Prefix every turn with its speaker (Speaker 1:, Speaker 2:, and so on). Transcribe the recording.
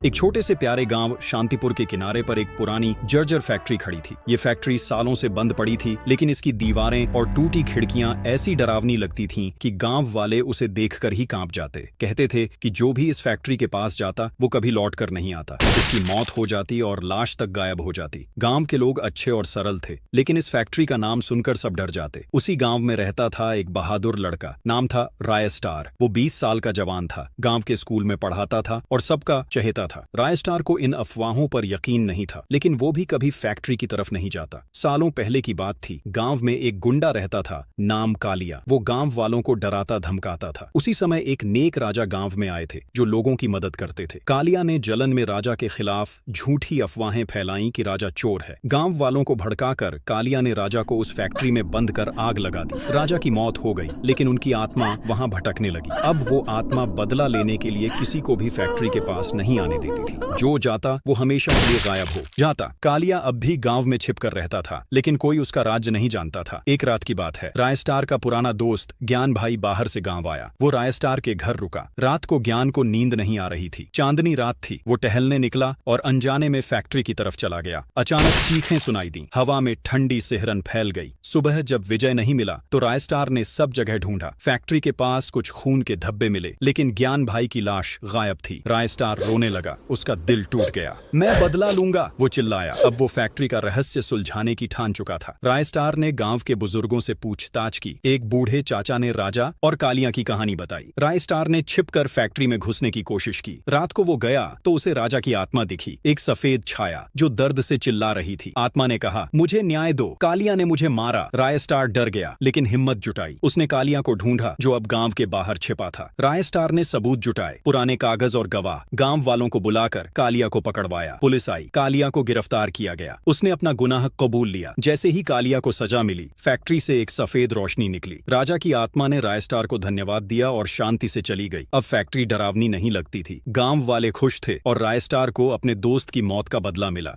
Speaker 1: एक छोटे से प्यारे गांव शांतिपुर के किनारे पर एक पुरानी जर्जर फैक्ट्री खड़ी थी। ये फैक्ट्री सालों से बंद पड़ी थी, लेकिन इसकी दीवारें और टूटी खिड़कियां ऐसी डरावनी लगती थीं कि गांव वाले उसे देखकर ही कांप जाते। कहते थे कि जो भी इस फैक्ट्री के पास जाता वो कभी लौट कर नहीं आता, उसकी मौत हो जाती और लाश तक गायब हो जाती। गांव के लोग अच्छे और सरल थे, लेकिन इस फैक्ट्री का नाम सुनकर सब डर जाते। उसी गांव में रहता था एक बहादुर लड़का, नाम था राय स्टार। वो 20 साल का जवान था, गांव के स्कूल में पढ़ाता था और सबका चहेता था। राय स्टार को इन अफवाहों पर यकीन नहीं था, लेकिन वो भी कभी फैक्ट्री की तरफ नहीं जाता। सालों पहले की बात थी। गांव में एक गुंडा रहता था, नाम कालिया। वो गांव वालों को डराता धमकाता था। उसी समय एक नेक राजा गांव में आए थे जो लोगों की मदद करते थे। कालिया ने जलन में राजा के खिलाफ झूठी अफवाहें फैलाई कि राजा चोर है। गांव वालों को भड़काकर कालिया ने राजा को उस फैक्ट्री में बंद कर आग लगा दी। राजा की मौत हो गई, लेकिन उनकी आत्मा वहां भटकने लगी। अब वो आत्मा बदला लेने के लिए किसी को भी फैक्ट्री के पास नहीं आने देती थी। जो जाता वो हमेशा के लिए गायब हो जाता। कालिया अब भी गांव में छिपकर रहता था, लेकिन कोई उसका राज्य नहीं जानता था। एक रात की बात है। राय स्टार का पुराना दोस्त ज्ञान भाई बाहर से गांव आया। वो राय स्टार के घर रुका। रात को ज्ञान को नींद नहीं आ रही थी। चांदनी रात थी। वो टहलने निकला और अनजाने में फैक्ट्री की तरफ चला गया। अचानक चीखें सुनाई दी। हवा में ठंडी सिहरन फैल गई। सुबह जब विजय नहीं मिला तो राय स्टार ने सब जगह ढूंढा। फैक्ट्री के पास कुछ खून के धब्बे मिले, लेकिन ज्ञान भाई की लाश गायब थी। राय स्टार रोने लगा। उसका दिल टूट गया। मैं बदला लूंगा, वो चिल्लाया। अब वो फैक्ट्री का रहस्य सुलझाने की ठान चुका था। राय स्टार ने गांव के बुजुर्गों से पूछताछ की। एक बूढ़े चाचा ने राजा और कालिया की कहानी बताई। राय स्टार ने छिपकर फैक्ट्री में घुसने की कोशिश की। रात को वो गया तो उसे राजा की आत्मा दिखी, एक सफेद छाया जो दर्द से चिल्ला रही थी। आत्मा ने कहा, मुझे न्याय दो, कालिया ने मुझे मारा। राय स्टार डर गया, लेकिन हिम्मत जुटाई। उसने कालिया को ढूंढा जो अब गांव के बाहर छिपा था। राय स्टार ने सबूत जुटाए, पुराने कागज और गवाह। गांव वालों को बुलाकर कालिया को पकड़वाया। पुलिस आई, कालिया को गिरफ्तार किया गया। उसने अपना गुनाह कबूल लिया। जैसे ही कालिया को सजा मिली, फैक्ट्री से एक सफेद रोशनी निकली। राजा की आत्मा ने राय स्टार को धन्यवाद दिया और शांति से चली गई। अब फैक्ट्री डरावनी नहीं लगती थी। गांव वाले खुश थे और राय स्टार को अपने दोस्त की मौत का बदला मिला।